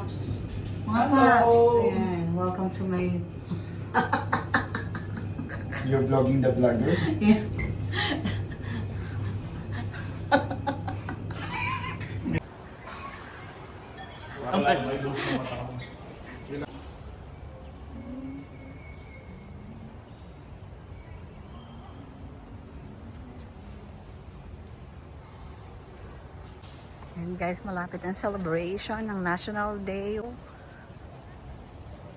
paps! Mga paps! Ayan, welcome to my... You're vlogging the vlogger? Yeah. And guys, malapit ang celebration ng National Day.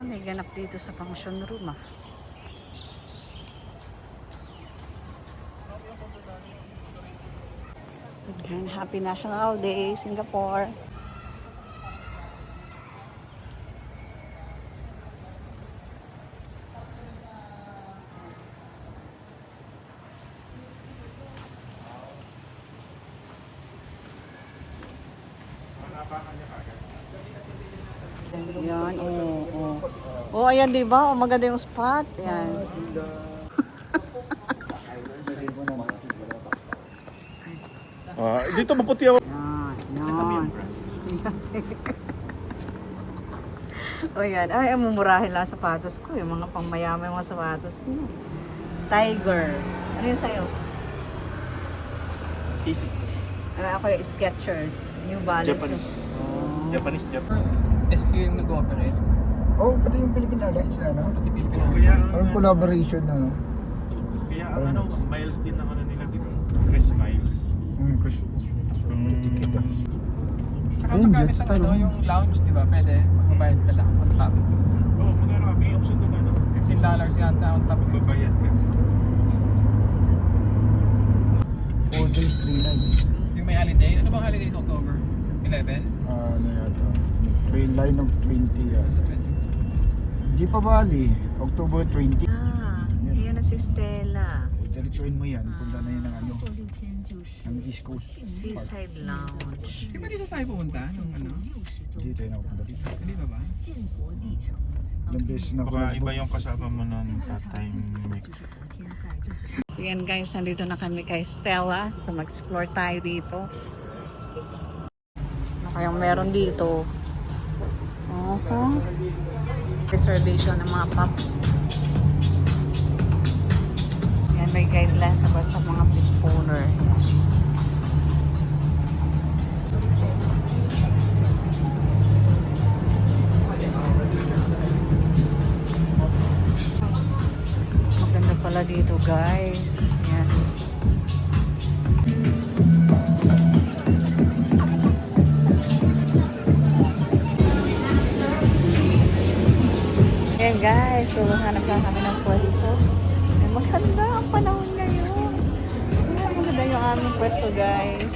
May ganap dito sa function room ah. And happy National Day, Singapore. Yan, oh, ayan, di ba? Oh, maganda yung spot. Yan. Dito maputi ako. Yan. O yan. Ay, mumurahin lang sapatos ko. Yung mga pangmayamay mga sapatos ko. Tiger. Ano yung sa'yo? Easy. Ako yung Skechers. New Balance. Japanese. Oh. Japanese. SQ yung nag-ooperate. Oh, pati yung Philippine Airlines na, no? Pati Pilipino. Kaya, Parang collaboration na, no? kaya ang ano, miles din ang ano nila, di ba? Chris Miles. Chris. Ticket ah. Saka Ayun, paggamit ng Jetstar, ano, oh. yung lounge, di ba? Pwede, magbabayad ka lang on top. Oo, magkano ka? May option doon ano? $15 yata on top. Magbabayad ka. 4 days, 3 nights. Yung may holiday, ano bang holiday sa October? 11? Ano yata? Train line of 20 yes. Di pa bali. October 20. Yan na si Stella. Diretsuin mo yan. Punta na yan ng ano. Ng East Coast. Seaside Lounge. Di ba dito tayo pumunta? Nung ano? Hindi tayo nakapunta dito. Hindi ba ba? Ilang beses na ako Baka iba nag-book. yung kasama mo ng part-time Nick. So yan guys, nandito na kami kay Stella. So mag-explore tayo dito. Ano kayang meron dito? Reservation ng mga pups. Yan, may guidelines about sa mga fish owner. Maganda pala dito guys. Yan. Yan guys, so hanap lang kami ng pwesto. Ay, maganda ang panahon ngayon. Yan, maganda yung aming pwesto guys.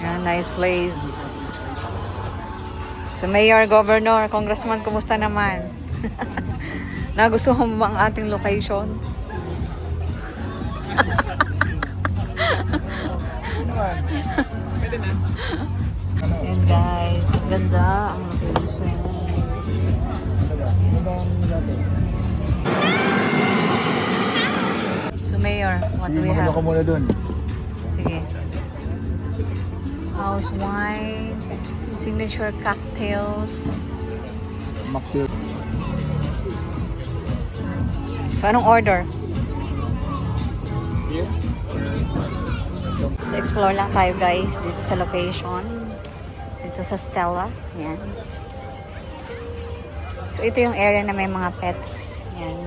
Yan, nice place. So Mayor, Governor, Congressman, kumusta naman? Nagustuhan mo ba ang ating location? Yan guys, ganda ang location. So Mayor, what do we have? Ako muna dun. Sige. House wine, signature cocktails. Mocktail. So anong order? So explore lang tayo guys dito sa location. Dito sa Stella. Yan. So ito yung area na may mga pets. Yan.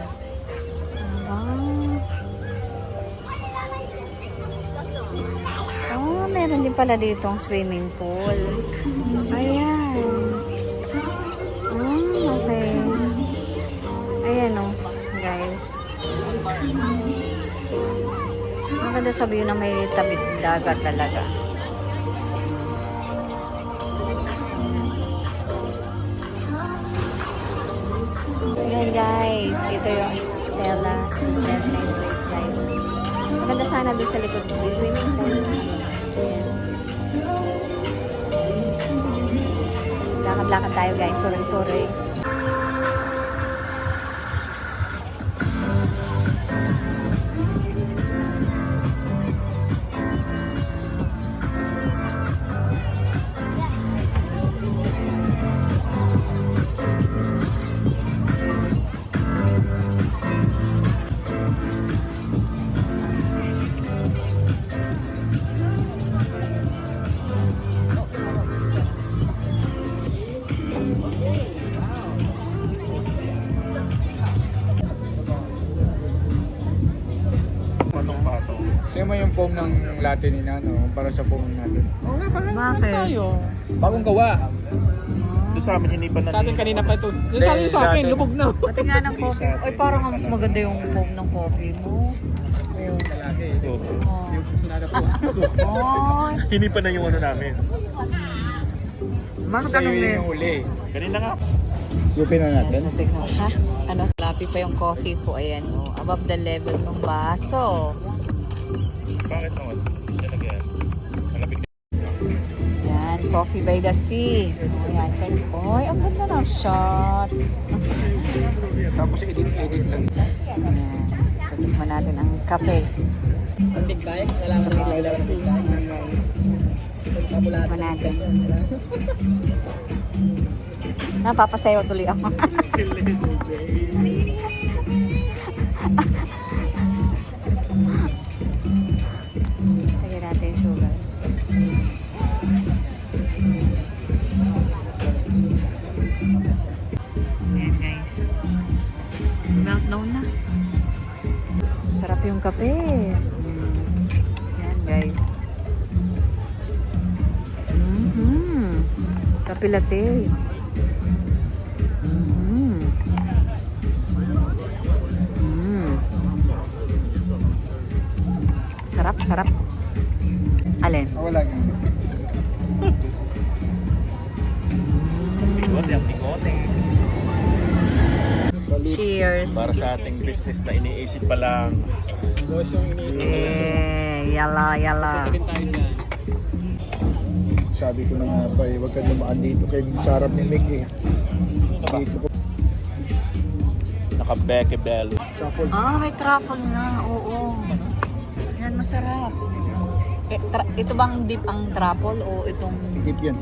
Oh, meron din pala dito ang swimming pool. Ayan. Okay. Ayan o, guys. Maganda sabihin na may tabit dagat talaga. Ayan guys, ito yung Stella. Nice place guys. Maganda sana doon sa likod ng swimming pool. Ayan. Lakad-lakad tayo guys. Sorry. mo yung foam ng latte ni Nano para sa foam natin. Oo nga, parang Bakit? tayo. Bagong gawa. Doon sa amin, hindi pa Sa atin kanina pa ito. Yung Hindi, sabi sa sa akin, atin. lubog na. Pati nga ng coffee. Ay, parang mas maganda yung foam ng coffee mo. Yung lalaki. Oh. Yung sinada ko. Oh. Hindi pa na yung ano namin. Bakit Sa'yo anong yun meron? yung uli. Kanina nga. Lupin na natin. So, tignan. Ha? Ano? Lapi pa yung coffee ko. Ayan, oh. Above the level ng baso. Bakit naman? Talaga. Malapit. Yan, coffee by the sea. Ayan, oy, ang ganda ng shot. Tapos edit lang. Ayan. So, tikman natin ang kape. Ang big bike, nalaman Coffee by the sea. Ayan, guys. Tikman natin. Napapasayaw tuloy ako. Lagyan natin yung sugar. Ayan guys. Meltdown na. Sarap yung kape. Ayan guys. Kape latte. Sarap, sarap. Alin? Wala nga. Bigote, ang bigote. Cheers. Para sa ating business na iniisip pa lang. Boss yung iniisip. Yala, yala. Rin tayo dyan. Sabi ko na nga ba, huwag ka dumaan dito kay sarap ni Mick eh. Dito ko. Naka-Becky Bello. Ah, may truffle na. Oo. Yan, masarap. Ito bang dip ang truffle o itong... Tip yan.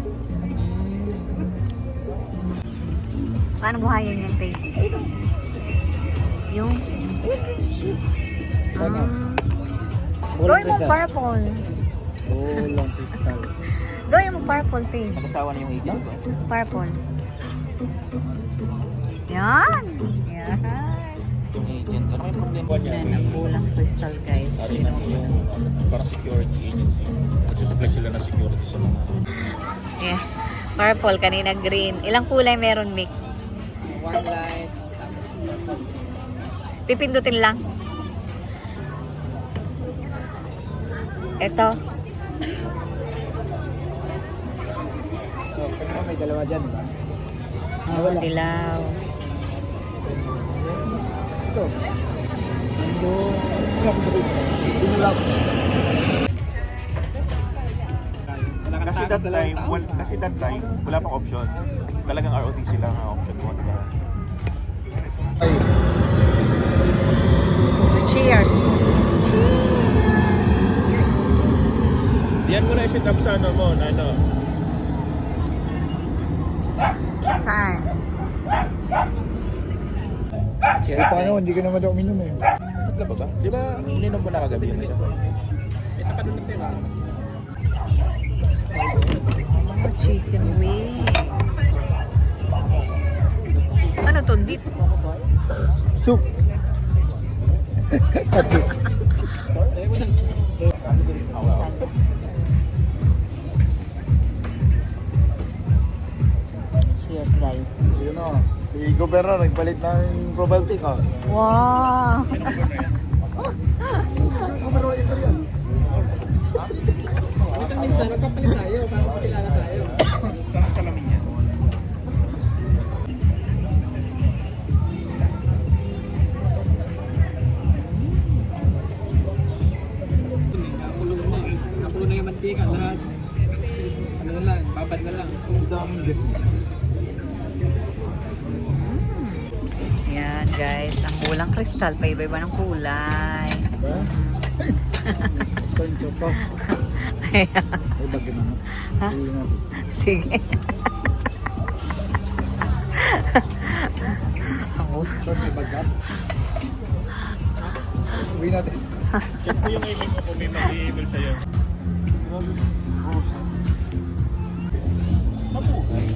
Paano buhayin yan, Paige? Yung... Ano? Gawin mo purple. Oh, long crystal. Gawin mo purple, Paige. Nakasawa na yung agent ko. Purple. Yan. Yan. Yung agent. Ano kayo problema niya? Yan ang kulang crystal, guys. Ari na yung parang security agency. Nagsusupply sila ng security sa mga... Yeah. Purple, kanina green. Ilang kulay meron, Mick? One light. Pipindutin lang. Ito. So, kanya may dalawa dyan. Oh, dilaw. Ito. Ito. Yes, Binulaw. Kasi that time, wala pang option. Talagang ROTC lang ang option mo, diba? Ay, Cheers. Diyan mo na i-set up sa ano mo, na ano. Saan? eh, paano? Hindi ka naman daw uminom eh. Wala ba ba? Di ba, ininom mo na kagabi yung isa? Isa pa dun ito Chicken wings. Ano to? Dip? Soup. Patsis. Cheers, guys. Sino? Si Governor, nagpalit ng probiotic oh. Wow! Minsan, nagpapalit tayo para makilala tayo. Saan salamin yan? Napulo na yung mantika, lahat. Ano na lang, babad na lang. Ang daming gas. Yan, guys. Ang kulang kristal. Paiba-iba ng kulay. Diba? Saan ka pa? Ayan. Ay, bagay naman. Ha? Uwi natin. Sige. Saan ka bagay? Uwi natin. Check mo yung email mo kung may mag-i-email sa'yo. Grabe. Rose. Mabuhay.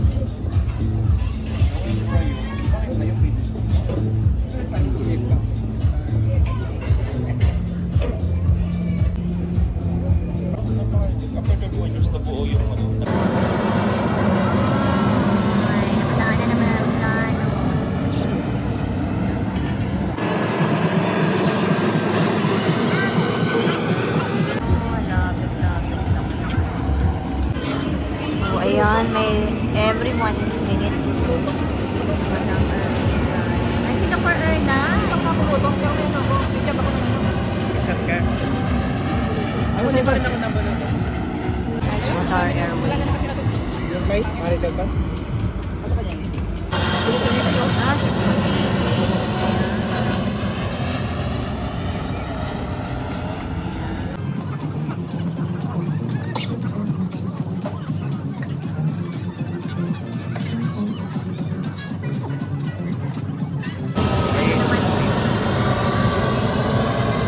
Qatar Airways. Yung flight, Marisol ka? Ah,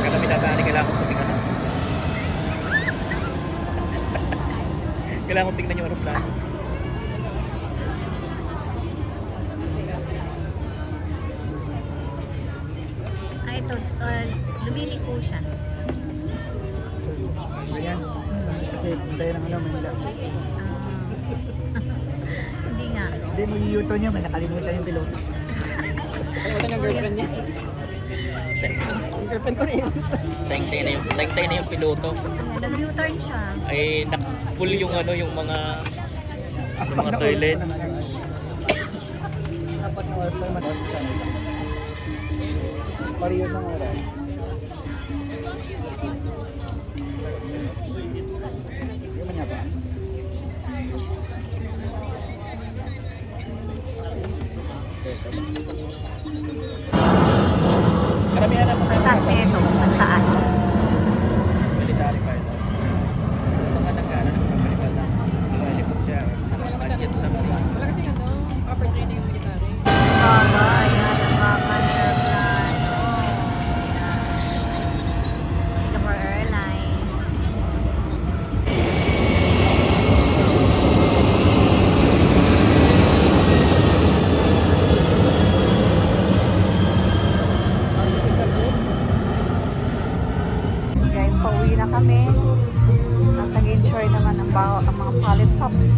Kada pinadaan, kailangan kong tingnan. Kailangan kong tingnan yung aeroplano. Ay, ito. Lumili po siya. Ayan. Kasi tayo ng Manila. Hindi nga. Hindi, mag-u-turn niya, may nakalimutan yung piloto. Wala niyang girlfriend niya. Yung girlfriend ko na yun. Tayng-tay na yung piloto. Nag-U-turn siya. Ay, full yung ano, yung mga toilet. Apat na oras pa naman oras sa kanila. Parehas ng oras. Yung manya pa. Karamihan na mga Taas ito. Ang taas. military pilot. Mga nag-ano, nagpapalipan ng helicopter, budget something. Wala kasi ano, upper training yung military. Baba. Ayan. Ang baka airplane. Singapore Airlines. Guys, pauwi na kami. At nag-enjoy naman ang mga Polly Pops.